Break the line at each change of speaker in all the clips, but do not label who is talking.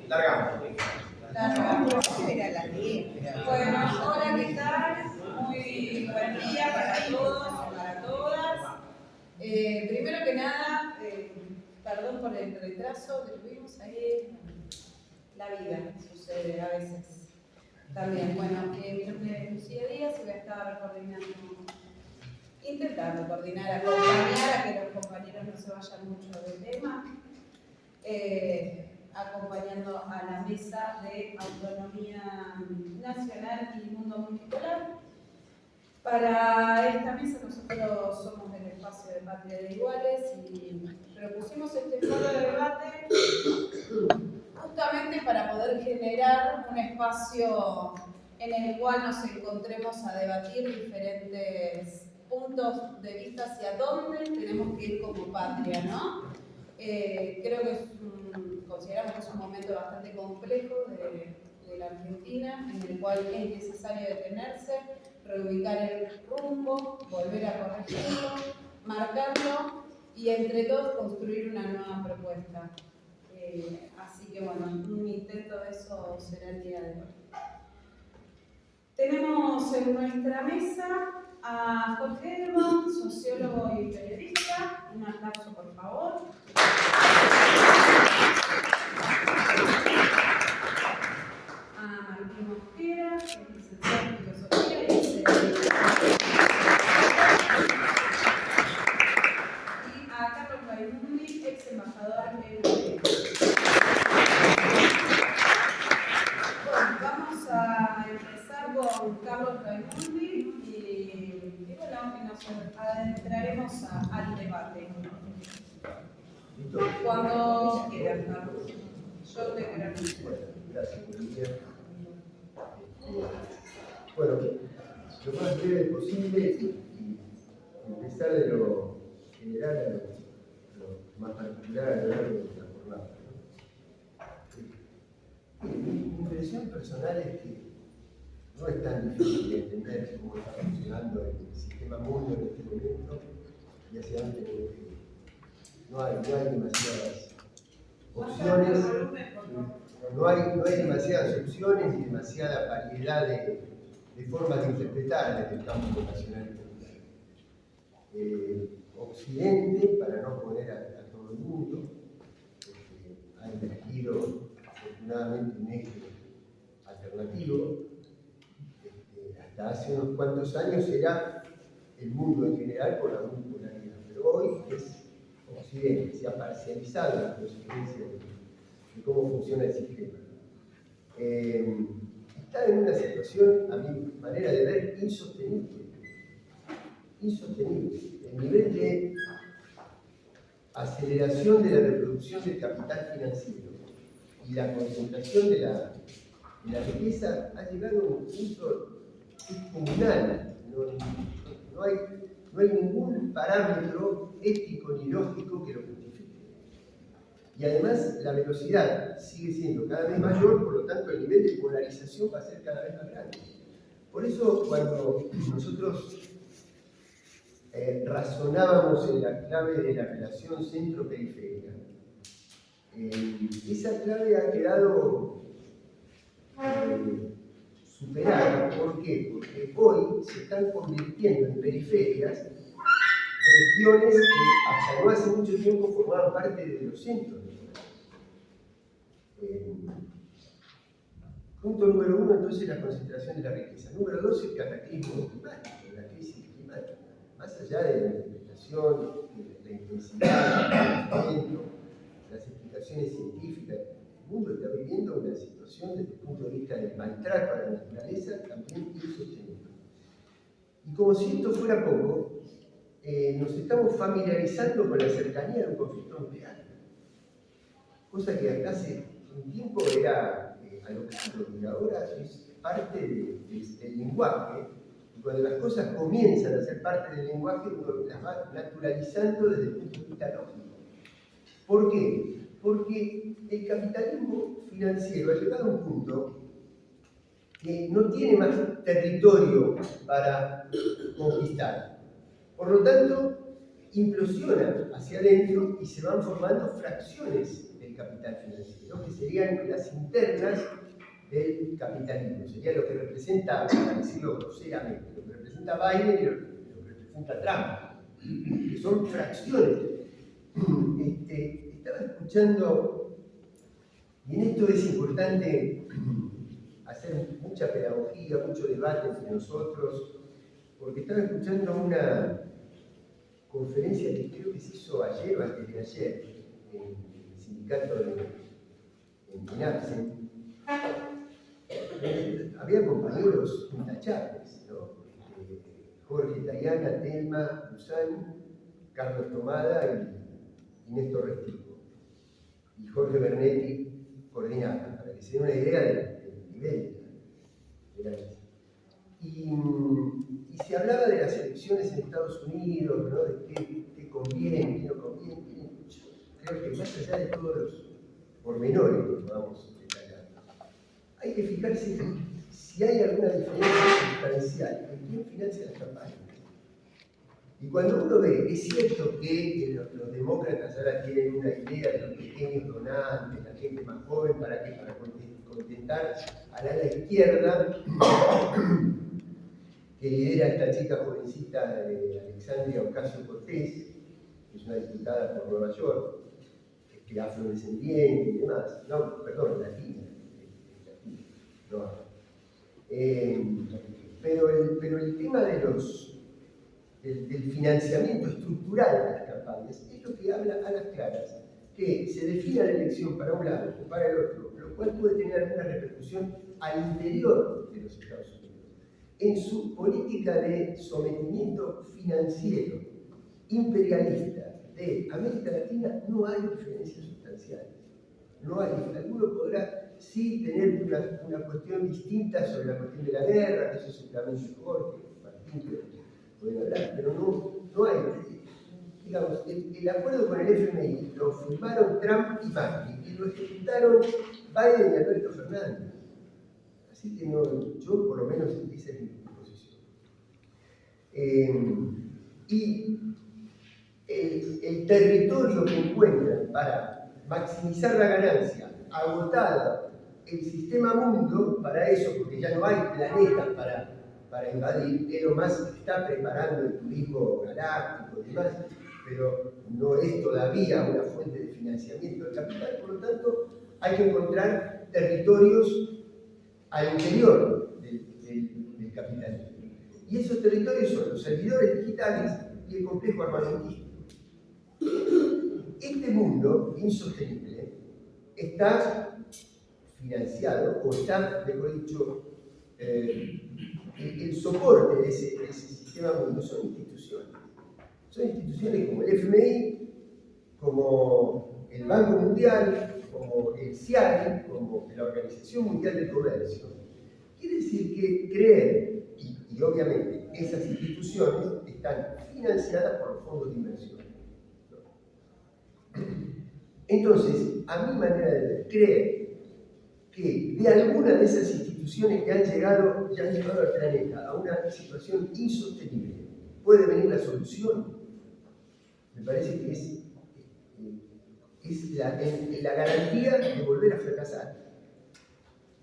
Largamos.
Bueno, hola, ¿qué tal? Muy buen día para todos y para todas. Primero que nada, perdón por el retraso que tuvimos ahí. La vida sucede a veces. También, bueno, mi nombre es Lucía Díaz y voy a estar intentando coordinar, acompañar a que los compañeros no se vayan mucho del tema. Acompañando a la Mesa de Autonomía Nacional y Mundo Multipolar. Para esta mesa nosotros somos del espacio de Patria de Iguales y propusimos este foro de debate justamente para poder generar un espacio en el cual nos encontremos a debatir diferentes puntos de vista hacia dónde tenemos que ir como patria, ¿no? Creo que consideramos que es un momento bastante complejo de la Argentina, en el cual es necesario detenerse, reubicar el rumbo, volver a corregirlo, marcarlo y entre todos construir una nueva propuesta. Así que bueno, un intento de eso será el día de hoy. Tenemos en nuestra mesa a Jorge Edelman, sociólogo y periodista. Un aplauso, por favor. A Martín Mosquera, que es licenciado en Filosofía y a Carlos Raimundi, ex embajador en Uruguay. Bueno, vamos a empezar con Carlos Raimundi y bueno, nos adentraremos al debate. Cuando quieras, Carlos. Yo te agradezco.
Gracias, Lucía. Bueno, lo más breve posible y empezar de lo general a lo más particular a lo largo de la jornada, ¿no? Mi impresión personal es que no es tan difícil de entender cómo está funcionando el sistema mundo en este momento y hacia dónde tenemos que ir. No hay demasiadas opciones. No hay demasiadas opciones ni demasiada variedad de formas de interpretar desde el campo nacional y mundial. Occidente, para no poner a todo el mundo, ha elegido afortunadamente un eje alternativo. Hasta hace unos cuantos años era el mundo en general con la bipolaridad, pero hoy es Occidente, se ha parcializado la consecuencia de cómo funciona el sistema. Está en una situación, a mi manera de ver, insostenible. El nivel de aceleración de la reproducción del capital financiero y la concentración de la riqueza ha llegado a un punto descomunal. No hay ningún parámetro ético ni lógico que lo justifique. Y además la velocidad sigue siendo cada vez mayor, por lo tanto el nivel de polarización va a ser cada vez más grande. Por eso cuando nosotros razonábamos en la clave de la relación centro-periferia, esa clave ha quedado superada. ¿Por qué? Porque hoy se están convirtiendo en periferias regiones que hasta no hace mucho tiempo formaban parte de los centros. Punto número 1, entonces, la concentración de la riqueza. Número 2, el cataclismo climático, la crisis climática. Más allá de la interpretación, de la intensidad, del momento, las explicaciones científicas, el mundo está viviendo una situación desde el punto de vista del maltrato a la naturaleza también insostenible. Y como si esto fuera poco, nos estamos familiarizando con la cercanía de un conflicto nuclear, cosa que hasta hace un tiempo era alocado y ahora es parte del lenguaje. Y cuando las cosas comienzan a ser parte del lenguaje, uno las va naturalizando desde el punto de vista lógico. ¿Por qué? Porque el capitalismo financiero ha llegado a un punto que no tiene más territorio para conquistar. Por lo tanto, implosiona hacia adentro y se van formando fracciones del capital financiero, que serían las internas del capitalismo. Sería lo que representa, para decirlo groseramente, lo que representa Biden y lo que representa Trump, que son fracciones. Estaba escuchando, y en esto es importante hacer mucha pedagogía, mucho debate entre nosotros, porque estaba escuchando una conferencia que creo que se hizo ayer o antes de ayer en el sindicato en APSE. Había compañeros intachables, ¿no? Jorge Tayana, Telma, Luzán, Carlos Tomada y Néstor Restivo. Y Jorge Bernetti coordinaba, para que se den una idea del nivel de la lista. Y se hablaba de las elecciones en Estados Unidos, ¿no? De qué conviene, qué no conviene. Yo creo que más allá de todos los pormenores que podamos detallar, hay que fijarse si hay alguna diferencia sustancial en quién financia las campañas. Y cuando uno ve, es cierto que los demócratas ahora tienen una idea de los pequeños donantes, la gente más joven, ¿para qué? Para contentar a la ala izquierda, que lidera esta chica jovencita de Alexandria Ocasio-Cortez, que es una diputada por Nueva York, que es afrodescendiente y demás. No, perdón, latina. No. Pero el tema del financiamiento estructural de las campañas es lo que habla a las claras, que se defina la elección para un lado o para el otro, lo cual puede tener alguna repercusión al interior de los Estados Unidos, en su política de sometimiento financiero imperialista de América Latina. No hay diferencias sustanciales. No hay. Alguno podrá sí tener una cuestión distinta sobre la cuestión de la guerra, que eso seguramente Jorge, Martín, pueden hablar, pero no hay. Digamos, el acuerdo con el FMI lo firmaron Trump y Macri y lo ejecutaron Biden y Alberto Fernández. Así que yo por lo menos esa es mi posición. Y el territorio que encuentran para maximizar la ganancia, agotada el sistema mundo para eso, porque ya no hay planetas para invadir, Elon Musk está preparando el turismo galáctico y demás, pero no es todavía una fuente de financiamiento del capital. Por lo tanto, hay que encontrar territorios al interior del capitalismo. Y esos territorios son los servidores digitales y el complejo armamentístico. Este mundo insostenible está financiado, o está, mejor dicho, el soporte de ese sistema mundo son instituciones. Son instituciones como el FMI, como el Banco Mundial, como el CIARI, como la Organización Mundial del Comercio. Quiere decir que creer, y obviamente esas instituciones están financiadas por los fondos de inversión. Entonces, a mi manera de ver, creer que de alguna de esas instituciones que han llegado al planeta a una situación insostenible puede venir la solución, me parece que es la garantía de volver a fracasar.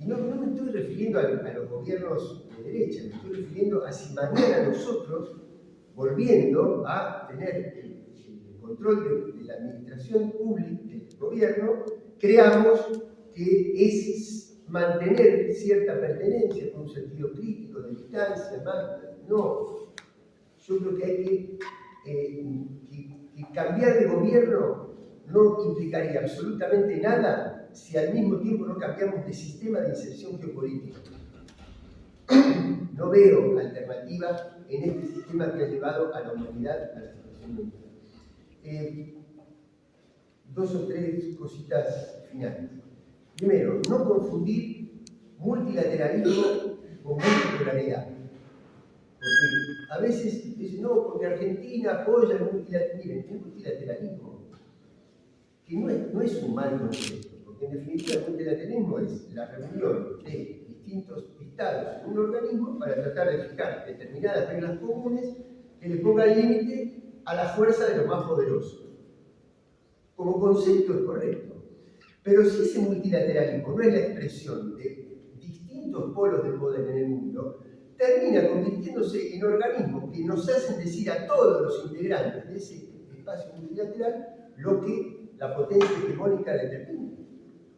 Y no me estoy refiriendo a los gobiernos de derecha, me estoy refiriendo a si mañana nosotros, volviendo a tener el control de la administración pública, del gobierno, creamos que es mantener cierta pertenencia con un sentido crítico, de distancia, más. No, yo creo que hay que cambiar de gobierno no implicaría absolutamente nada si al mismo tiempo no cambiamos de sistema de inserción geopolítica. No veo alternativa en este sistema que ha llevado a la humanidad a la situación mundial. Dos o tres cositas finales. Primero, no confundir multilateralismo con multipolaridad. Porque a veces dicen, no, porque Argentina apoya el multilateralismo. Miren, el multilateralismo, que no es un mal concepto, porque en definitiva el multilateralismo es la reunión de distintos estados en un organismo para tratar de fijar determinadas reglas comunes que le pongan límite a la fuerza de los más poderosos. Como concepto es correcto. Pero si ese multilateralismo no es la expresión de distintos polos de poder en el mundo, termina convirtiéndose en organismos que nos hacen decir a todos los integrantes de ese espacio multilateral lo que la potencia hegemónica determina.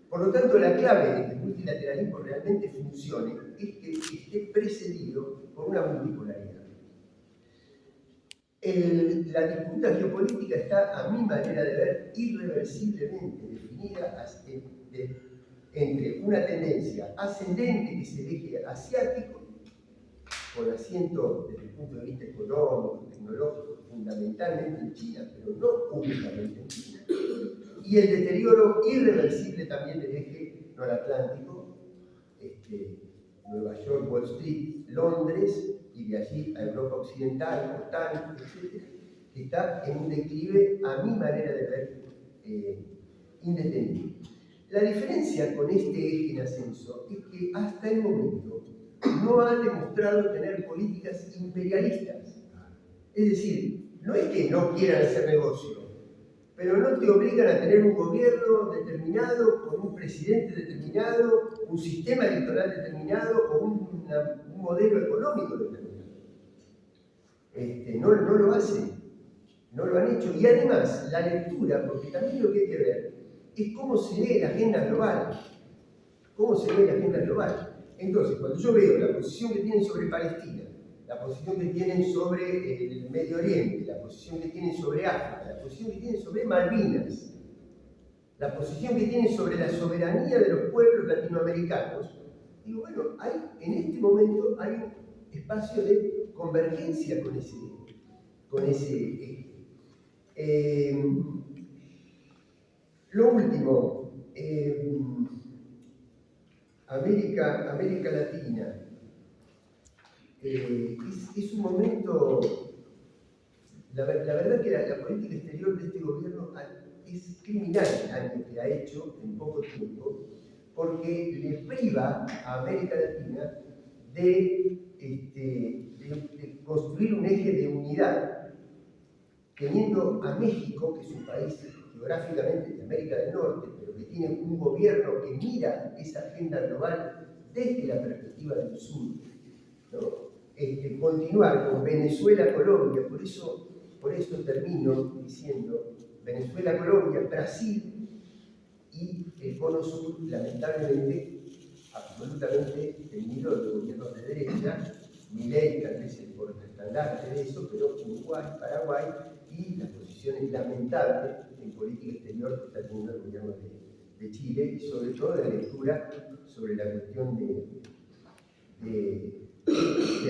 Por lo tanto, la clave de que el multilateralismo realmente funcione es que esté precedido por una multipolaridad. La disputa geopolítica está, a mi manera de ver, irreversiblemente definida entre una tendencia ascendente que es el eje asiático, con asiento desde el punto de vista económico, tecnológico, fundamentalmente en China, pero no únicamente en China, y el deterioro irreversible también del eje noratlántico, Nueva York, Wall Street, Londres, y de allí a Europa Occidental, OTAN, etc., que está en un declive, a mi manera de ver, indetenible. La diferencia con este eje en ascenso es que hasta el momento no ha demostrado tener políticas imperialistas. Es decir, no es que no quieran hacer negocio, pero no te obligan a tener un gobierno determinado, con un presidente determinado, un sistema electoral determinado o un modelo económico determinado. No lo hacen, no lo han hecho. Y además, la lectura, porque también lo que hay que ver es cómo se lee la agenda global. ¿Cómo se lee la agenda global? Entonces, cuando yo veo la posición que tienen sobre Palestina, la posición que tienen sobre el Medio Oriente, la posición que tienen sobre África, la posición que tienen sobre Malvinas, la posición que tienen sobre la soberanía de los pueblos latinoamericanos, digo, bueno, en este momento hay un espacio de convergencia con ese eje. Lo último, América Latina. Es un momento, la verdad que la política exterior de este gobierno es criminal el año que ha hecho en poco tiempo, porque le priva a América Latina de construir un eje de unidad, teniendo a México, que es un país geográficamente de América del Norte, pero que tiene un gobierno que mira esa agenda global desde la perspectiva del sur, ¿no? Continuar con Venezuela, Colombia, por eso termino diciendo Venezuela, Colombia, Brasil y el Cono Sur, lamentablemente, absolutamente tenido de gobiernos de derecha, Milei tal vez el portaestandarte de eso, pero Uruguay, Paraguay y las posiciones lamentables en política exterior que está teniendo el gobierno de Chile y sobre todo la lectura sobre la cuestión de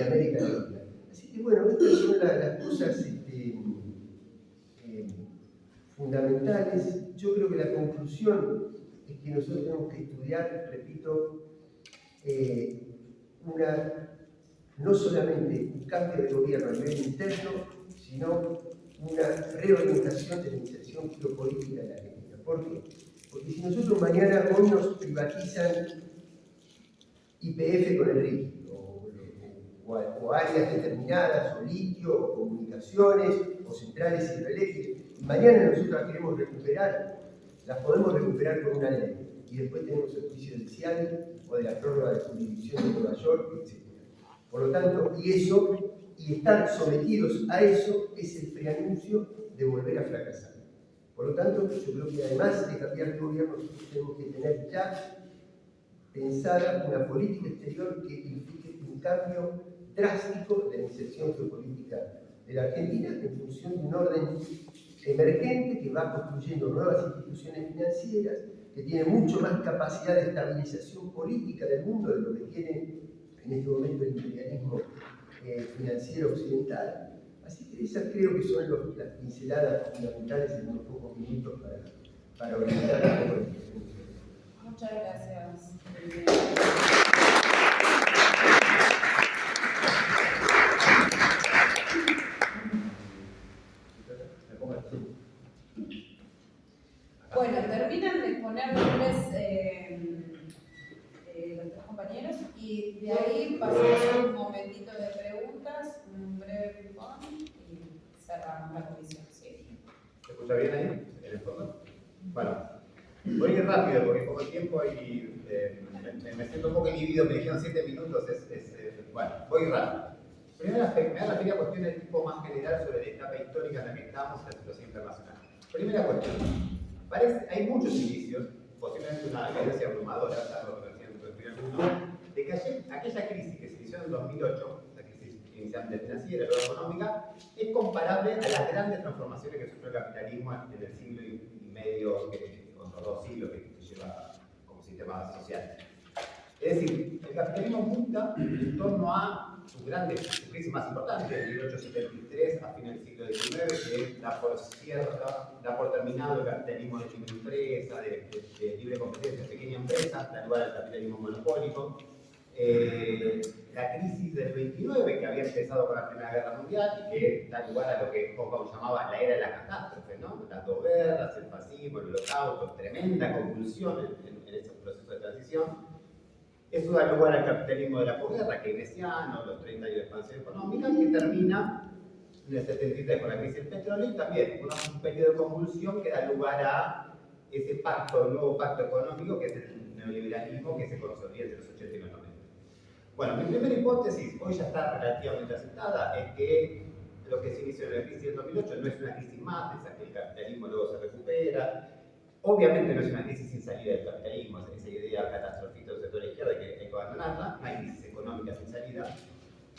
América Latina. Así que bueno, estas son las cosas fundamentales. Yo creo que la conclusión es que nosotros tenemos que estudiar, repito, no solamente un cambio de gobierno a nivel interno, sino una reorientación de la inserción geopolítica de la Argentina. ¿Por qué? Porque si nosotros mañana hoy nos privatizan YPF con el RIC, o áreas determinadas, o litio, o comunicaciones, o centrales hidroeléctricas, y mañana nosotros las queremos recuperar, las podemos recuperar con una ley. Y después tenemos el juicio del CIADI o de la prórroga de jurisdicción de Nueva York, etc. Por lo tanto, y estar sometidos a eso es el preanuncio de volver a fracasar. Por lo tanto, yo creo que además de cambiar de gobierno, nosotros tenemos que tener ya pensada una política exterior que implique un cambio drástico de la inserción geopolítica de la Argentina en función de un orden emergente que va construyendo nuevas instituciones financieras, que tiene mucho más capacidad de estabilización política del mundo de lo que tiene en este momento el imperialismo financiero occidental. Así que esas creo que son las pinceladas fundamentales en unos pocos minutos para orientar un poco la discusión.
Muchas gracias. Bueno, terminan de exponer los tres compañeros y de ahí pasamos a un momentito de preguntas, un breve ping-pong y cerramos la comisión.
escucha bien ahí, en el fondo? Bueno, voy a ir rápido porque hay poco tiempo y me siento un poco inhibido, me dijeron 7 minutos, bueno, voy rápido. Primero, me da la primera cuestión de tipo más general sobre la etapa histórica en la que estamos y la situación internacional. Primera cuestión, hay muchos indicios, posiblemente una evidencia abrumadora, algo que decían de que aquella crisis que se inició en el 2008, la crisis inicialmente financiera, luego económica, es comparable a las grandes transformaciones que sufrió el capitalismo en el siglo y medio, o 2 siglos que lleva como sistema social. Es decir, el capitalismo muta en torno a su crisis más importante, el 1873 a fines del siglo XIX, que da por terminado el capitalismo de microempresa, de libre competencia, de pequeña empresa, da lugar al capitalismo monopólico. La crisis del 29, que había empezado con la Primera Guerra Mundial y que da lugar a lo que Hobsbawm llamaba la era de la catástrofe, ¿no? Las 2 guerras, el fascismo, el holocausto, tremenda convulsión en ese proceso de transición. Eso da lugar al capitalismo de la posguerra keynesiano, los 30 años de expansión económica, que termina en el 73 con la crisis del petróleo y también un periodo de convulsión que da lugar a ese nuevo pacto económico que es el neoliberalismo que se consolida entre los 80 y los 90. Bueno, mi primera hipótesis, hoy ya está relativamente aceptada, es que lo que se inició en la crisis del 2008 no es una crisis más, es que el capitalismo luego se recupera. Obviamente no es una crisis sin salida del capitalismo, esa idea catastrofista del sector de la izquierda que hay que abandonarla, no hay crisis económica sin salida,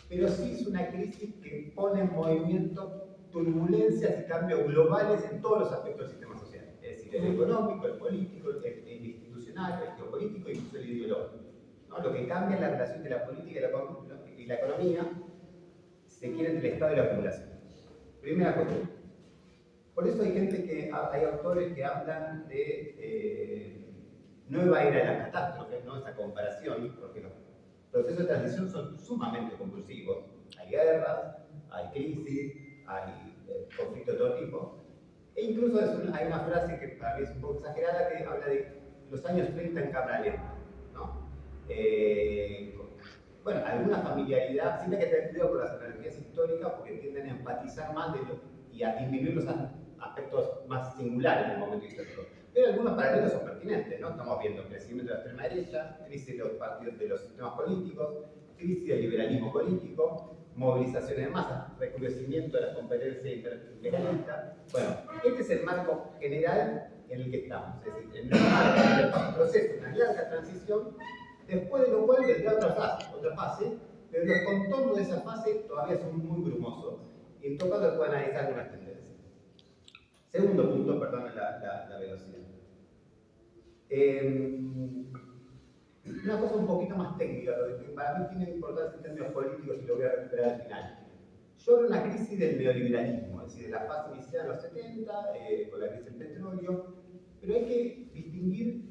pero sí es una crisis que pone en movimiento turbulencias y cambios globales en todos los aspectos del sistema social, es decir, el económico, el político, el institucional, el geopolítico e incluso el ideológico. ¿No? Lo que cambia es la relación de la política y la economía, si se quiere, entre el Estado y la población. Primera cuestión. Por eso hay autores que hablan de nueva era de las catástrofes, ¿no? Esa comparación, porque los procesos de transición son sumamente convulsivos. Hay guerras, hay crisis, hay conflictos de todo tipo. E incluso hay una frase que para mí es un poco exagerada que habla de los años 30 en cámara lenta, ¿no? Bueno, alguna familiaridad, siempre que tener cuidado con las analogías históricas porque tienden a enfatizar más y a disminuir los aspectos más singulares del momento histórico. Pero algunos paralelos son pertinentes, ¿no? Estamos viendo crecimiento de la extrema derecha, crisis de los partidos de los sistemas políticos, crisis del liberalismo político, movilizaciones de masas, recrudecimiento de las competencias imperialistas. Bueno, este es el marco general en el que estamos, es decir, en el marco del proceso de una larga transición, después de lo cual vendrá otra fase, pero los contornos de esa fase todavía son muy brumosos y en todo caso pueden analizar algunas tendencias. Segundo punto, perdón la velocidad. Una cosa un poquito más técnica, que para mí tiene importancia en términos políticos y lo voy a recuperar al final. Yo hablo de una crisis del neoliberalismo, es decir, de la fase inicial de los 70, con la crisis del petróleo, pero hay que distinguir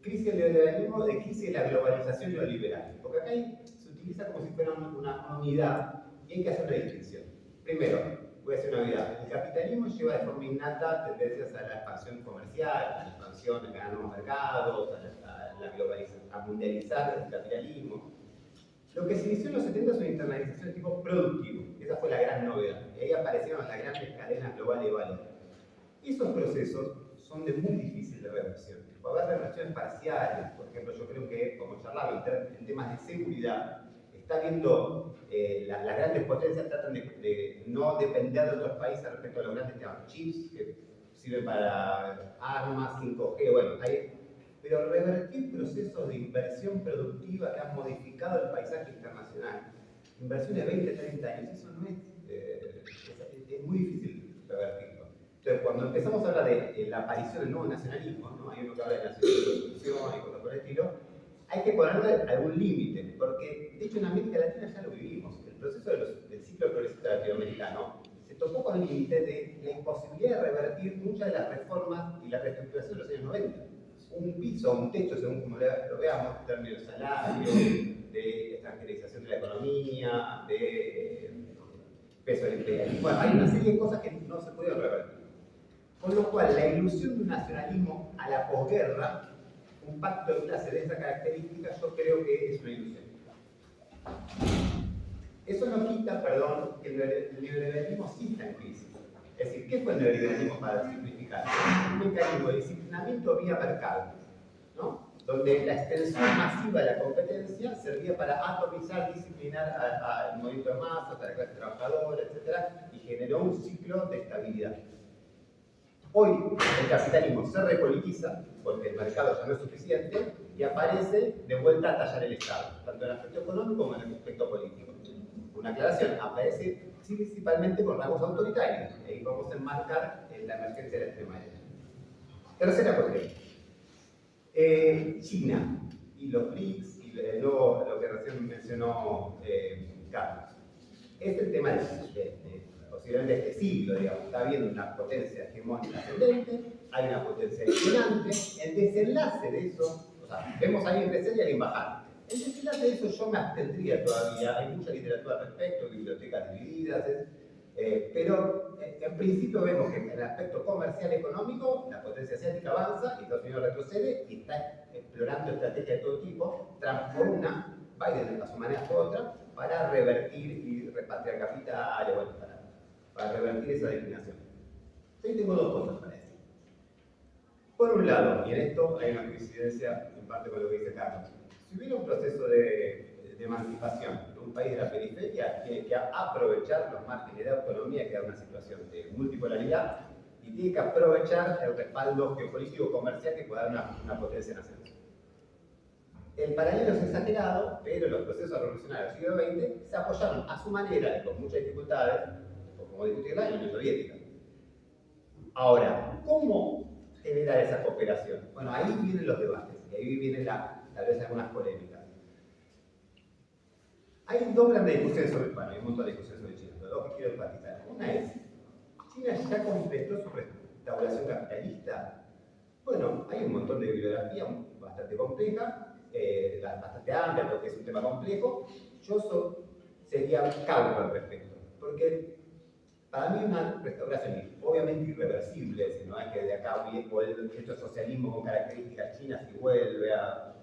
crisis del neoliberalismo de crisis de la globalización neoliberal, porque acá se utiliza como si fuera una unidad y hay que hacer una distinción. Primero, voy a hacer una unidad. El capitalismo lleva de forma innata tendencias a la expansión comercial, a la expansión de ganar nuevos mercados, a la globalización, a mundializar el capitalismo. Lo que se inició en los 70 es una internalización de tipo productivo. Esa fue la gran novedad. Y ahí aparecieron las grandes cadenas globales de valor. Esos procesos son de muy difícil reversión. Va a haber reversiones parciales. Por ejemplo, yo creo que, como charlaba en temas de seguridad, está viendo las grandes potencias tratan de no depender de otros países respecto a los grandes temas. Chips que sirven para armas, 5G, bueno, pero revertir procesos de inversión productiva que han modificado el paisaje internacional, inversiones de 20, 30 años, eso no es muy difícil revertirlo. Entonces, cuando empezamos a hablar de la aparición del nuevo nacionalismo, ¿no? Hay uno que habla de nacionalismo y cosas por el estilo, hay que ponerle algún límite, porque de hecho en América Latina ya lo vivimos. El proceso del ciclo progresista latinoamericano se topó con el límite de la imposibilidad de revertir muchas de las reformas y la reestructuración de los años 90. Un piso, un techo, según como lo veamos, en términos de salario, de extranjerización de la economía, de peso del imperialismo. Bueno, hay una serie de cosas que no se pudieron revertir. Con lo cual, la ilusión de un nacionalismo a la posguerra, un pacto de clase de esa característica, yo creo que es una ilusión. Eso no quita, perdón, que el neoliberalismo sí está en crisis. Es decir, ¿qué fue el neoliberalismo para simplificar? Un mecanismo de disciplinamiento vía mercado, ¿no? Donde la extensión masiva de la competencia servía para atomizar, disciplinar al movimiento de masas, a la clase trabajadora, etc. Y generó un ciclo de estabilidad. Hoy el capitalismo se repolitiza, porque el mercado ya no es suficiente, y aparece de vuelta a tallar el Estado, tanto en el aspecto económico como en el aspecto político. Una aclaración, aparece principalmente con rasgos autoritarios, y ahí vamos a enmarcar la emergencia de la extrema derecha. Tercera cuestión. China y los BRICS y luego lo que recién mencionó Carlos. Es el tema posiblemente de este siglo, digamos. Está habiendo una potencia hegemónica ascendente, hay una potencia dominante. El desenlace de eso, o sea, vemos a alguien crecer y a alguien bajar. El desenlace de eso yo me abstendría todavía. Hay mucha literatura al respecto, bibliotecas divididas, pero en principio vemos que en el aspecto comercial económico la potencia asiática avanza y Estados Unidos retrocede y está explorando estrategias de todo tipo, transforma, Biden a su manera u otra, para revertir y repatriar capitales, bueno, para revertir esa declinación. Yo tengo dos cosas para decir. Por un lado, y en esto hay una coincidencia en parte con lo que dice Carlos, si hubiera un proceso de emancipación de un país de la periferia, tiene que aprovechar los márgenes de autonomía que da una situación de multipolaridad y tiene que aprovechar el respaldo geopolítico comercial que puede dar una potencia nacional. El paralelo es exagerado, pero los procesos revolucionarios del siglo XX se apoyaron a su manera y con muchas dificultades, como discutirla, en la Unión Soviética. Ahora, ¿cómo generar esa cooperación? Bueno, ahí vienen los debates, y ahí vienen tal vez algunas polémicas. Hay dos grandes discusiones sobre, bueno, hay un montón de discusiones sobre China, pero dos que quiero enfatizar. Una es, ¿China ya completó su restauración capitalista? Bueno, hay un montón de bibliografía bastante compleja, bastante amplia, porque es un tema complejo. Yo sería cauto al respecto, porque para mí una restauración es obviamente irreversible, si no es que de acá vuelve esto socialismo con características chinas y vuelve a...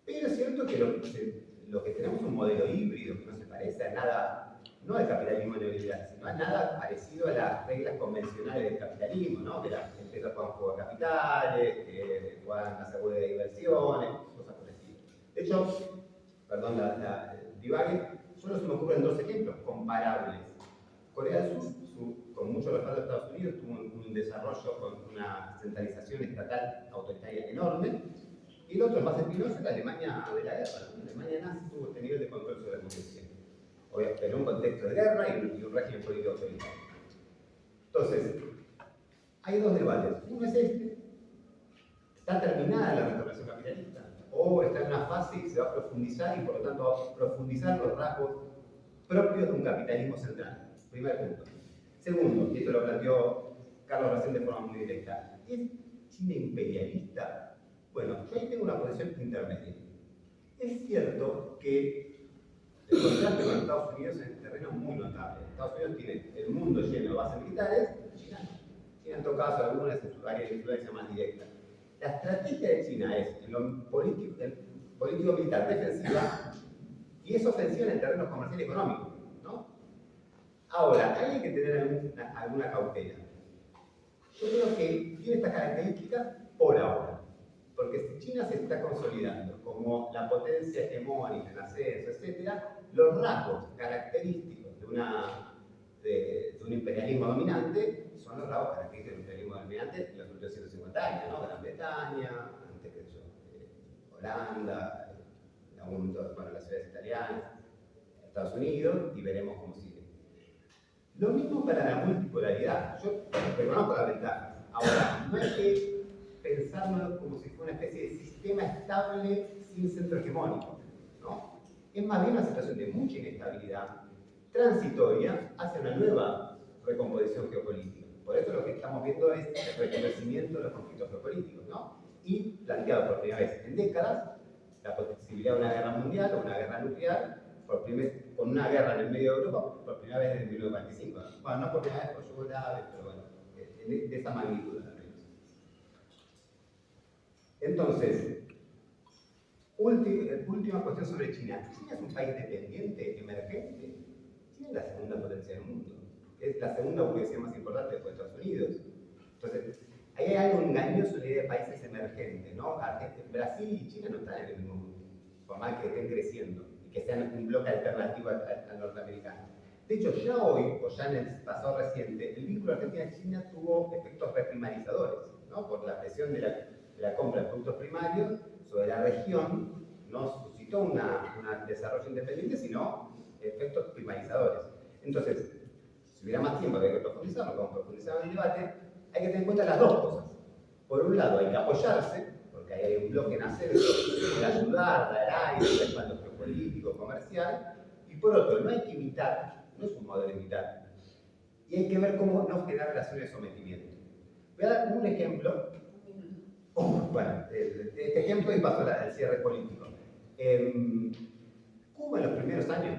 Pero es cierto que lo que tenemos es un modelo híbrido que no se parece a nada, no al capitalismo neoliberal, sino a nada parecido a las reglas convencionales del capitalismo, ¿no? Que las empresas puedan jugar capitales, que puedan hacer huelga de diversiones, cosas por el estilo. De hecho, perdón divague, solo se me ocurren dos ejemplos comparables. Corea del Sur, con mucho respaldo de Estados Unidos, tuvo un desarrollo con una centralización estatal autoritaria enorme. Y el otro, más espinoso, es la Alemania de la guerra. La Alemania nazi tuvo este nivel de control sobre la población. En un contexto de guerra y un régimen político autoritario. Entonces, hay dos debates. Uno es este. ¿Está terminada la restauración capitalista? ¿O está en una fase y se va a profundizar y por lo tanto va a profundizar los rasgos propios de un capitalismo central? Primer punto. Segundo, y esto lo planteó Carlos recién de forma muy directa, ¿es China imperialista? Bueno, yo ahí tengo una posición intermedia. Es cierto que el contraste con Estados Unidos es un terreno muy notable. Estados Unidos tiene el mundo lleno de bases militares, China en todo caso algunas en su área de influencia más directa. La estrategia de China es, en lo político-militar, defensiva, y es ofensiva en el terreno comercial y económico, ¿no? Ahora, hay que tener alguna cautela. Yo creo que tiene estas características por ahora. Porque si China se está consolidando como la potencia hegemónica en ascenso, etc., los rasgos característicos de un imperialismo dominante son los rasgos característicos del imperialismo dominante en los últimos 150 años, ¿no? Gran Bretaña, antes que yo, Holanda, en algún momento, bueno, las ciudades italianas, Estados Unidos, y veremos cómo sigue. Lo mismo para la multipolaridad. Yo reconozco la ventaja. Ahora, no hay que pensarlo como si fuera una especie de sistema estable sin centro hegemónico, ¿no? Es más bien una situación de mucha inestabilidad transitoria hacia una nueva recomposición geopolítica. Por eso lo que estamos viendo es el reconocimiento de los conflictos geopolíticos, ¿no? Y planteado por primera vez en décadas la posibilidad de una guerra mundial o una guerra nuclear, con una guerra en el medio de Europa por primera vez desde 1945. Bueno, no por primera vez por Yugoslavia, pero bueno, de esa magnitud al menos. Entonces, última cuestión sobre China. ¿China es un país dependiente, emergente? China es la segunda potencia del mundo. es la segunda burguesía más importante después de Estados Unidos. Entonces, ahí hay algo engañoso en la idea de países emergentes, ¿no? Brasil y China no están en el mismo mundo, por más que estén creciendo y que sean un bloque alternativo al norteamericano. De hecho, ya hoy, o ya en el pasado reciente, el vínculo Argentina-China tuvo efectos reprimarizadores, ¿no? Por la presión de la compra de productos primarios sobre la región, no suscitó un desarrollo independiente, sino efectos primarizadores. Entonces, si hubiera más tiempo que profundizarlo, como profundizamos en el debate, hay que tener en cuenta las dos cosas. Por un lado, hay que apoyarse, porque ahí hay un bloque en ascenso, de ayudar, dar aire, respaldo geopolítico, comercial, y por otro, no hay que imitar, no es un modelo imitar, y hay que ver cómo no generar relaciones de sometimiento. Voy a dar un ejemplo. Bueno, este ejemplo y paso al cierre político. Cuba en los primeros años,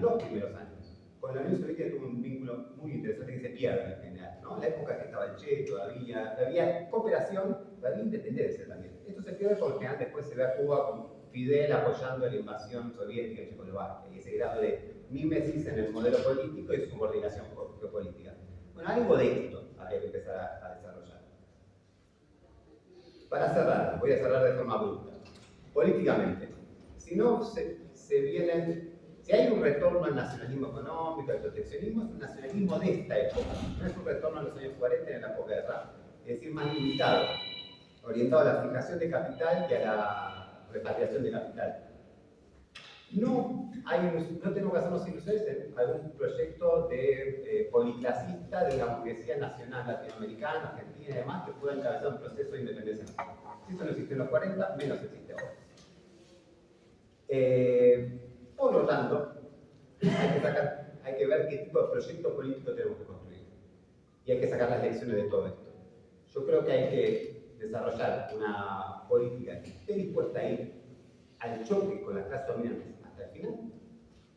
con la Unión Soviética tuvo un vínculo muy interesante que se pierde en general, ¿no? En la época que estaba el Che, todavía había cooperación, pero había independencia también. Esto se pierde porque al final después se ve a Cuba con Fidel apoyando la invasión soviética en Checoslovaquia y ese grado de mímesis en el modelo político y subordinación geopolítica. Bueno, algo de esto habría que empezar a desarrollar. Para cerrar, voy a cerrar de forma bruta. Políticamente, si no si hay un retorno al nacionalismo económico, al proteccionismo, es un nacionalismo de esta época, no es un retorno a los años 40 en la época de Rap, es decir, más limitado, orientado a la fijación de capital y a la repatriación de capital. No tenemos que hacernos ilusiones en algún proyecto de policlasista de una burguesía nacional latinoamericana, argentina y demás que pueda encabezar un proceso de independencia nacional. Si eso no existe en los 40, menos existe ahora. Por lo tanto, hay que ver qué tipo de proyecto político tenemos que construir. Y hay que sacar las lecciones de todo esto. Yo creo que hay que desarrollar una política que esté dispuesta a ir al choque con las clases dominantes hasta el final.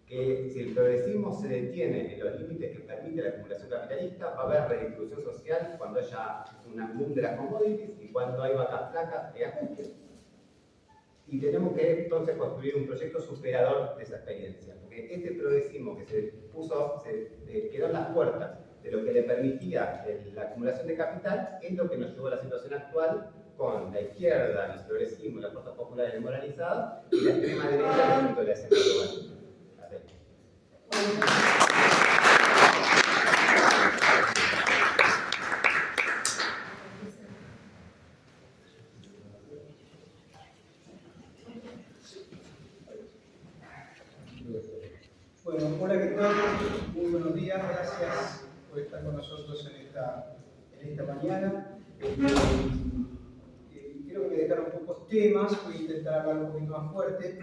Que si el progresismo se detiene en los límites que permite la acumulación capitalista, va a haber redistribución social cuando haya un boom de las commodities y cuando hay vacas flacas y ajustes. Y tenemos que entonces construir un proyecto superador de esa experiencia, porque este progresismo que se quedó en las puertas de lo que le permitía la acumulación de capital es lo que nos llevó a la situación actual con la izquierda, el progresismo, las fuerzas populares desmoralizadas y la extrema derecha dentro de la escena global.
Bueno, hola, ¿qué tal? Muy buenos días, gracias por estar con nosotros en esta mañana. Creo que me dejaron pocos temas, voy a intentar hablar un poquito más fuerte,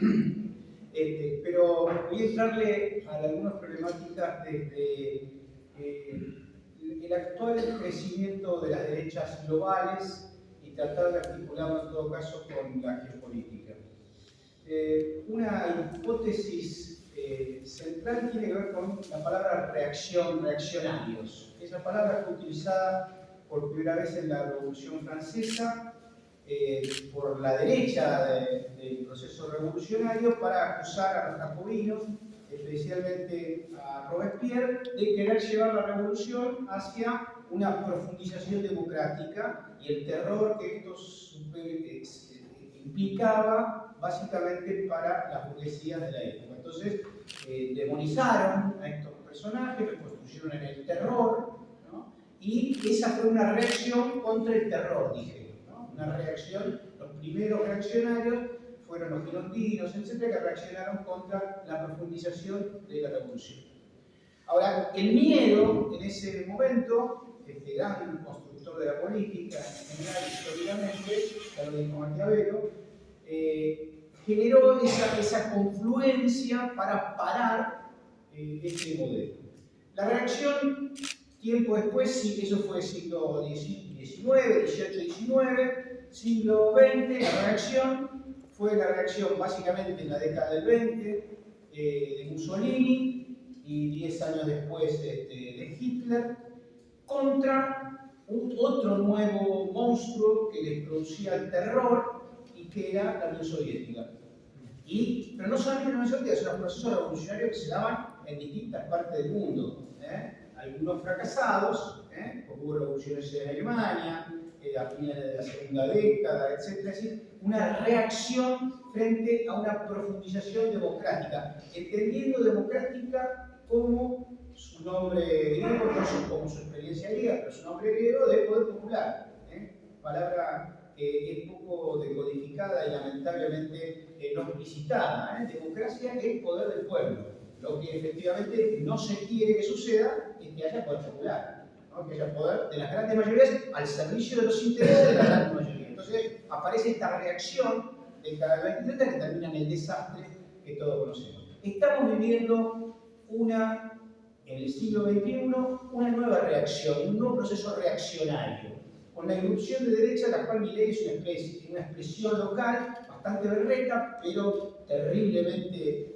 pero voy a entrarle a algunas problemáticas desde el actual crecimiento de las derechas globales y tratar de articularlo en todo caso con la geopolítica. Una hipótesis central tiene que ver con la palabra reaccionarios. Esa palabra fue utilizada por primera vez en la Revolución Francesa por la derecha del proceso revolucionario para acusar a los jacobinos, especialmente a Robespierre, de querer llevar la revolución hacia una profundización democrática y el terror que esto implicaba básicamente para las burguesías de la época. Entonces, demonizaron a estos personajes, los construyeron en el terror, ¿no? Y esa fue una reacción contra el terror, dije, ¿no? Una reacción, los primeros reaccionarios fueron los girondinos, etcétera, que reaccionaron contra la profundización de la revolución. Ahora, el miedo en ese momento, este gran constructor de la política, en general, históricamente, lo dijo Maquiavelo, generó esa confluencia para parar este modelo. La reacción, tiempo después, sí, eso fue siglo XIX, XVIII, XIX, siglo XX, la reacción fue la reacción básicamente en la década del 20 de Mussolini y 10 años después de Hitler, contra otro nuevo monstruo que les producía el terror y que era la Unión Soviética. Pero no solamente la Unión Soviética, sino los procesos revolucionarios que se daban en distintas partes del mundo. algunos fracasados, hubo revoluciones en Alemania, a finales de la segunda década, etc. Es decir, una reacción frente a una profundización democrática, entendiendo democrática como su nombre griego, no como su experiencia griega, pero su nombre griego de poder popular, palabra que es poco decodificada y lamentablemente no explicitada. Democracia es poder del pueblo. Lo que efectivamente no se quiere que suceda es que haya poder popular, ¿no? Que haya poder de las grandes mayorías al servicio de los intereses de la gran mayoría. Entonces aparece esta reacción de cada 2030 que termina en el desastre que todos conocemos. Estamos viviendo en el siglo XXI una nueva reacción, un nuevo proceso reaccionario, con la irrupción de derecha, la cual Milei es una expresión local bastante berreta, pero terriblemente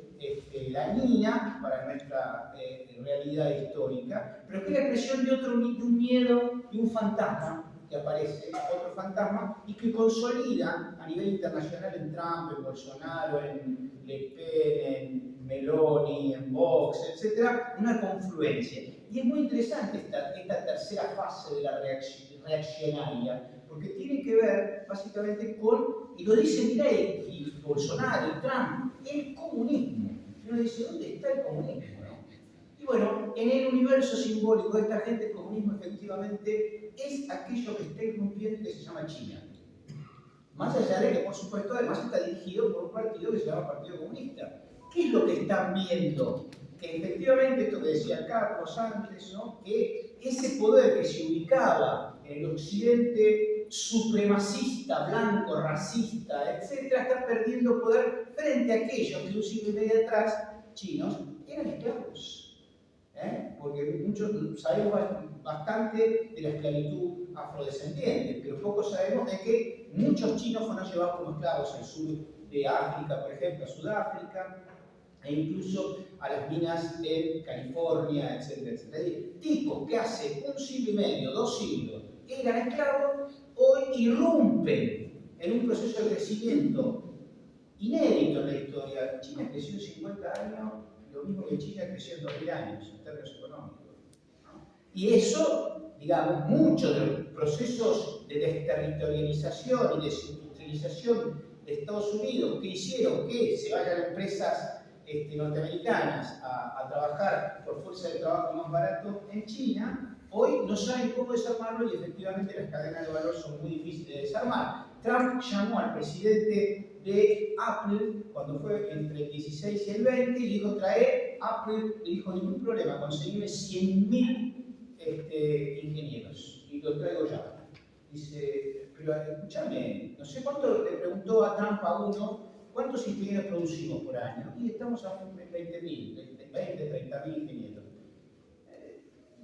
dañina para nuestra realidad histórica, pero que es la expresión de un miedo y un fantasma que aparece, otro fantasma, y que consolida a nivel internacional en Trump, en Bolsonaro, en Le Pen, en Meloni, en Vox, etc., una confluencia. Y es muy interesante esta tercera fase de la reaccionaria, porque tiene que ver básicamente con, y lo dice Milei, y Bolsonaro, y Trump, el comunismo. Y uno dice, ¿dónde está el comunismo? Y bueno, en el universo simbólico de esta gente, el comunismo efectivamente es aquello que está irrumpiendo y que se llama China. Más allá de que, por supuesto, además está dirigido por un partido que se llama Partido Comunista. ¿Qué es lo que están viendo? Que efectivamente, esto que decía Carlos antes, ¿no? Que ese poder que se ubicaba en el occidente supremacista, blanco, racista, etc., está perdiendo poder frente a aquellos que un siglo y medio atrás, chinos, eran esclavos. Porque muchos sabemos bastante de la esclavitud afrodescendiente, pero poco sabemos de que muchos chinos fueron llevados como esclavos al sur de África, por ejemplo, a Sudáfrica, e incluso a las minas en California, etc. Es decir, tipos que hace un siglo y medio, 2 siglos, eran esclavos, hoy irrumpen en un proceso de crecimiento inédito en la historia. China creció en 50 años, lo mismo que China creció en 2000 años en términos económicos, ¿no? Y eso, digamos, muchos de los procesos de desterritorialización y desindustrialización de Estados Unidos que hicieron que se vayan empresas norteamericanas a trabajar por fuerza de trabajo más barato en China, hoy no saben cómo desarmarlo y efectivamente las cadenas de valor son muy difíciles de desarmar. Trump llamó al presidente de Apple cuando fue entre el 16 y el 20 y le dijo, trae Apple, le dijo, ningún problema, conseguime 100.000 ingenieros y lo traigo ya. Dice, pero escúchame, no sé cuánto, le preguntó a Trump a uno, ¿cuántos ingenieros producimos por año? Y estamos a 20.000, 30.000 ingenieros.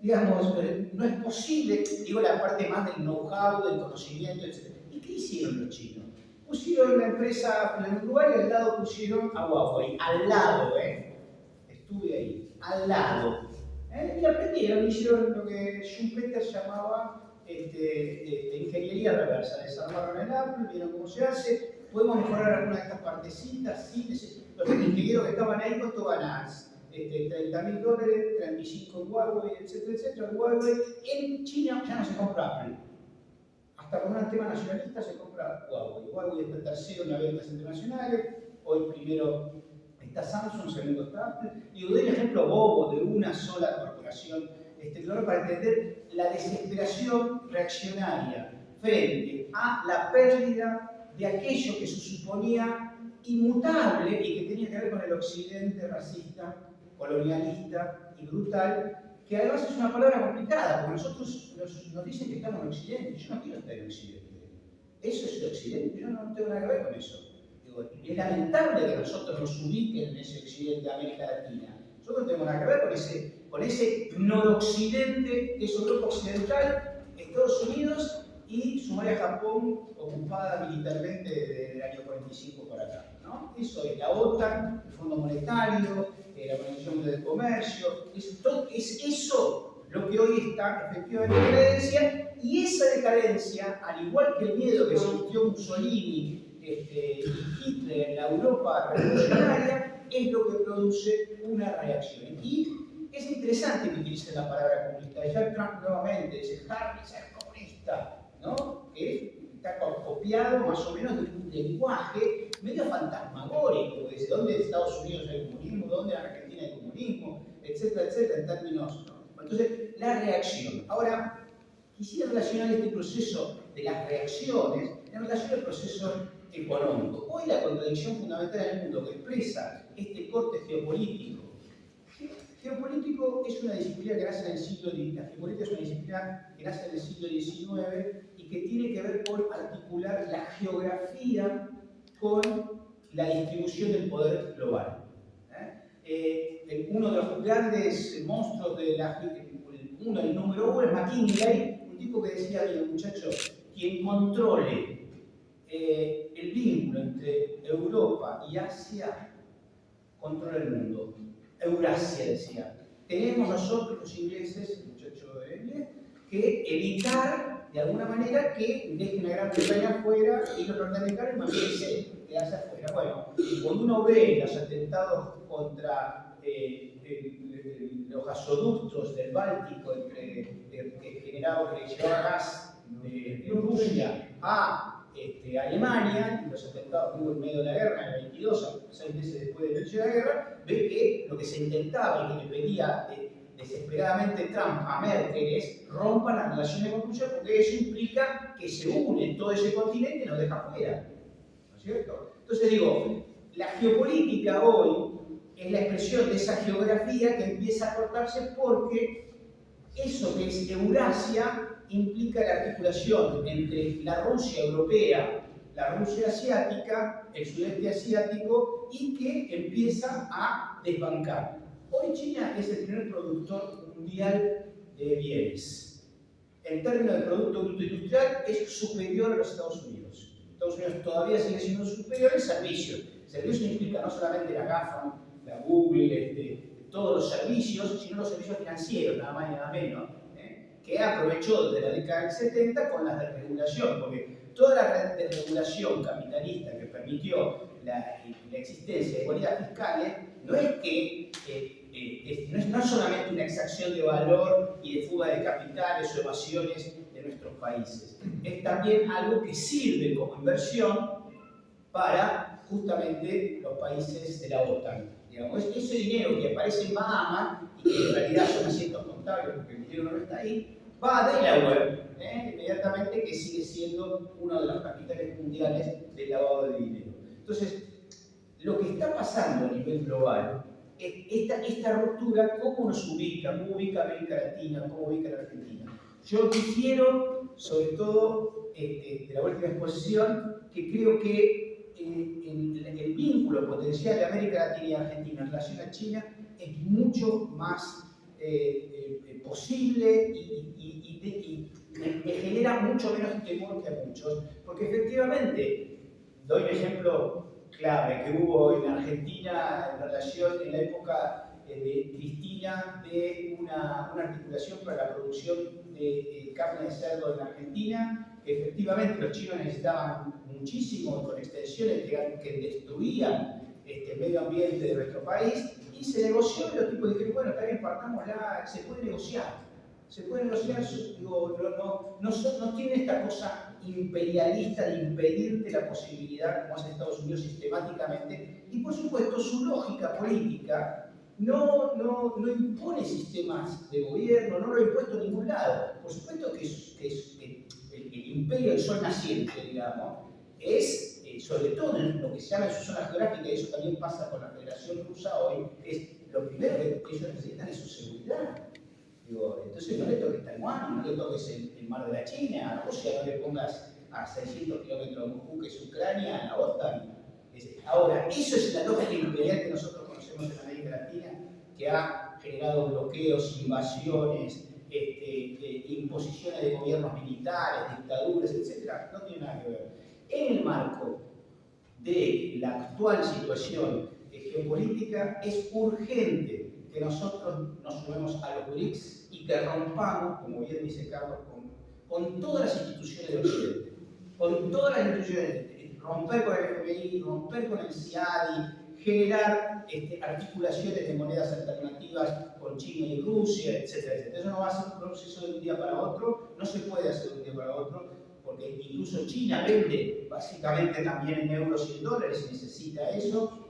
Digamos, no es posible, digo la parte más del know-how, del conocimiento, etc. ¿Y qué hicieron los chinos? Pusieron una empresa en Uruguay y al lado pusieron a Huawei, al lado, estuve ahí, al lado. Y aprendieron, hicieron lo que Schumpeter llamaba ingeniería reversa. Desarmaron el Apple, vieron cómo se hace, podemos mejorar algunas de estas partecitas, sí, los ingenieros que estaban ahí, ¿cuánto ganan? $30.000, 35 en Huawei, etcétera. Huawei en China ya no se compra Apple. Hasta con un tema nacionalista se compra Huawei. Huawei está tercero en las ventas internacionales, hoy primero está Samsung, segundo está Apple. Y doy el ejemplo bobo de una sola corporación para entender la desesperación reaccionaria frente a la pérdida de aquello que se suponía inmutable y que tenía que ver con el occidente racista, colonialista y brutal, que además es una palabra complicada, porque nosotros nos dicen que estamos en Occidente. Yo no quiero estar en Occidente. Eso es el Occidente, yo no tengo nada que ver con eso. Digo, es lamentable que nosotros nos ubiquen en ese Occidente de América Latina. Nosotros no tenemos nada que ver con ese noroccidente que es Europa Occidental, Estados Unidos y sumaria Japón, ocupada militarmente desde el año 45 por acá, ¿no? Eso es la OTAN, el Fondo Monetario, la Organización Mundial del Comercio, es eso lo que hoy está efectivamente en decadencia, y esa decadencia, al igual que el miedo que sintió Mussolini y Hitler en la Europa revolucionaria, es lo que produce una reacción. Y es interesante que utilicen la palabra comunista. Ya Trump nuevamente dice, Harry es comunista, ¿no? Que está copiado más o menos de un lenguaje medio fantasmagórico, desde dónde en Estados Unidos hay comunismo, dónde en Argentina hay comunismo, etcétera, etcétera, en términos, ¿no? Entonces, la reacción. Ahora, quisiera relacionar este proceso de las reacciones en relación al proceso económico. Hoy la contradicción fundamental del mundo que expresa este corte geopolítico. Geopolítico es una disciplina que nace en el siglo XIX, la geopolítica es una disciplina que nace en el siglo XIX y que tiene que ver con articular la geografía con la distribución del poder global. Uno de los grandes monstruos de el número uno es McKinley, un tipo que decía, mira muchachos, quien controle el vínculo entre Europa y Asia, controla el mundo. Eurasia decía. Tenemos nosotros los ingleses, el muchacho de inglés, que evitar de alguna manera que dejen a Gran Bretaña afuera y los norteamericanos imagínense quedarse afuera. Bueno, cuando uno ve los atentados contra los gasoductos del Báltico que llevaba gas de Rusia a Alemania, y los atentados que hubo en medio de la guerra en el 22, 6 meses después del inicio de la guerra, ve que lo que se intentaba y que le pedía desesperadamente Trump a Merkel es rompan las relaciones con Rusia, porque eso implica que se une todo ese continente y nos deja fuera. ¿No es cierto? Entonces digo, la geopolítica hoy es la expresión de esa geografía que empieza a cortarse porque eso que es Eurasia implica la articulación entre la Rusia europea, la Rusia asiática, el sudeste asiático y que empieza a desbancar. Hoy China es el primer productor mundial de bienes. En términos de Producto Bruto Industrial es superior a los Estados Unidos. Estados Unidos todavía sigue siendo superior en servicios. Servicios implica no solamente la GAFA, la Google, todos los servicios, sino los servicios financieros, nada más y nada menos, que aprovechó desde la década del 70 con la desregulación, porque toda la desregulación capitalista que permitió la existencia de igualdades fiscales no es que no es solamente una exacción de valor y de fuga de capitales o evasiones de nuestros países, es también algo que sirve como inversión para justamente los países de la OTAN. Digamos, ese dinero que aparece en Bahamas y que en realidad son asientos contables porque el dinero no está ahí, va a Delaware, inmediatamente, que sigue siendo uno de los capitales mundiales del lavado de dinero. Entonces, lo que está pasando a nivel global es esta ruptura, cómo nos ubica, cómo ubica América Latina, cómo ubica la Argentina. Yo quisiera, sobre todo de la última exposición, que creo que el vínculo potencial de América Latina y Argentina en relación a China es mucho más posible y me genera mucho menos temor que a muchos, porque efectivamente, doy un ejemplo clave que hubo en Argentina en relación en la época de Cristina de una articulación para la producción de carne de cerdo en Argentina. Efectivamente los chinos necesitaban muchísimo con extensiones que destruían el medio ambiente de nuestro país y se negoció y los tipos dijeron, bueno, también partámosla, se puede negociar, digo, no tiene esta cosa imperialista de impedirte la posibilidad, como hace Estados Unidos sistemáticamente, y por supuesto su lógica política no impone sistemas de gobierno, no lo ha impuesto en ningún lado. Por supuesto que el imperio del sol naciente, digamos, es, sobre todo en lo que se llama en su zona geográfica, y eso también pasa con la Federación Rusa hoy, es lo primero que ellos necesitan es su seguridad. Digo, entonces no le toques Taiwán, no le toques el mar de la China, a Rusia no le pongas a 600 kilómetros de Moscú, que es Ucrania, a la OTAN. Ahora, eso es la lógica imperial que nosotros conocemos en América Latina, que ha generado bloqueos, invasiones, imposiciones de gobiernos militares, dictaduras, etc. No tiene nada que ver. En el marco de la actual situación geopolítica, es urgente que nosotros nos sumemos a los BRICS y que rompamos, como bien dice Carlos, con todas las instituciones de Occidente. Con todas las instituciones, romper con el FMI, romper con el CIADI, generar articulaciones de monedas alternativas con China y Rusia, etcétera, etcétera. Eso no va a ser un proceso de un día para otro, no se puede hacer de un día para otro, porque incluso China vende básicamente también en euros y en dólares y necesita eso,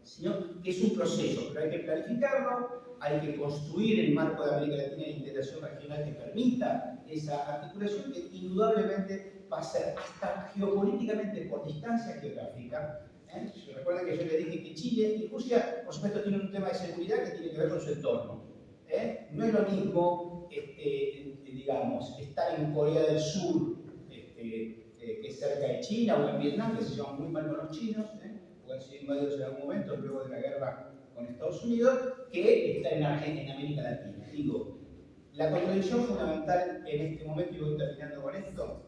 sino que es un proceso, pero hay que planificarlo, hay que construir el marco de América Latina de integración regional que permita esa articulación, que indudablemente va a ser hasta geopolíticamente por distancia geográfica. Recuerden que yo les dije que Chile y Rusia, por supuesto, tienen un tema de seguridad que tiene que ver con su entorno. No es lo mismo, digamos, estar en Corea del Sur, que es cerca de China, o en Vietnam, que se llevan muy mal con los chinos, pueden ser invadidos en algún momento luego de la guerra con Estados Unidos, que estar en América Latina. Digo, la contradicción fundamental en este momento, y voy terminando con esto,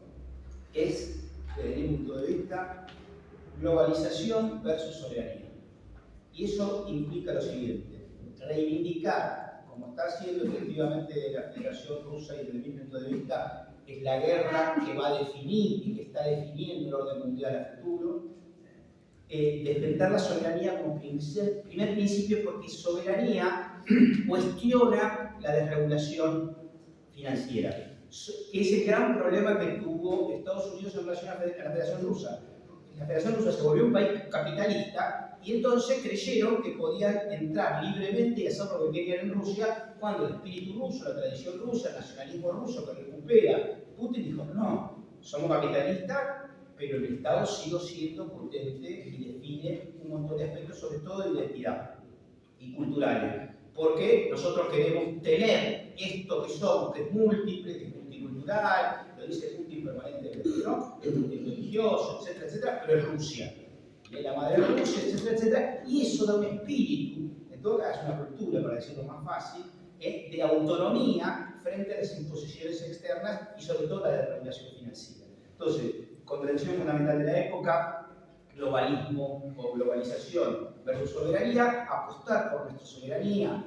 es, desde mi punto de vista, globalización versus soberanía. Y eso implica lo siguiente: reivindicar, como está haciendo efectivamente la Federación Rusa y desde mi punto de vista es la guerra que va a definir y que está definiendo el orden mundial a futuro, defender la soberanía como primer principio, porque soberanía cuestiona la desregulación financiera, que es el gran problema que tuvo Estados Unidos en relación a la Federación Rusa. La Federación Rusa se volvió un país capitalista y entonces creyeron que podían entrar libremente y hacer lo que querían en Rusia, cuando el espíritu ruso, la tradición rusa, el nacionalismo ruso que recupera Putin dijo: no, somos capitalistas, pero el Estado sigue siendo potente y define un montón de aspectos, sobre todo de identidad y culturales. Porque nosotros queremos tener esto que somos, que es múltiple, que es multicultural, lo dice Putin permanentemente, ¿no? Es multireligioso, etcétera, etcétera, pero es Rusia. Y es la madre de Rusia, etcétera, etcétera. Y eso da un espíritu, en todo caso, una cultura, para decirlo más fácil, de autonomía frente a las imposiciones externas y sobre todo la desregulación financiera. Entonces, contradicción fundamental de la época: globalismo o globalización versus soberanía. Apostar por nuestra soberanía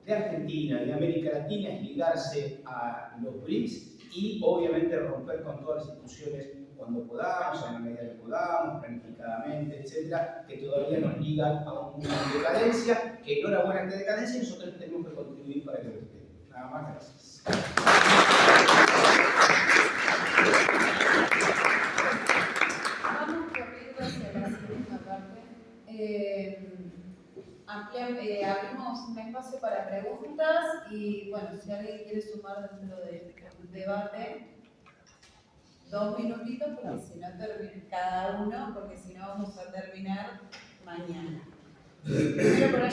de Argentina, de América Latina, es ligarse a los BRICS y obviamente romper con todas las instituciones cuando podamos, en la medida que podamos, planificadamente, etcétera, que todavía nos ligan a un mundo de decadencia, que enhorabuena que decadencia, y nosotros tenemos que contribuir para que lo esté. Nada más, gracias.
Vamos corriendo hacia la segunda parte. Abrimos un espacio para preguntas y, bueno, si alguien quiere sumar dentro del debate, 2 minutitos, porque si no termina cada uno, porque si no vamos a terminar mañana.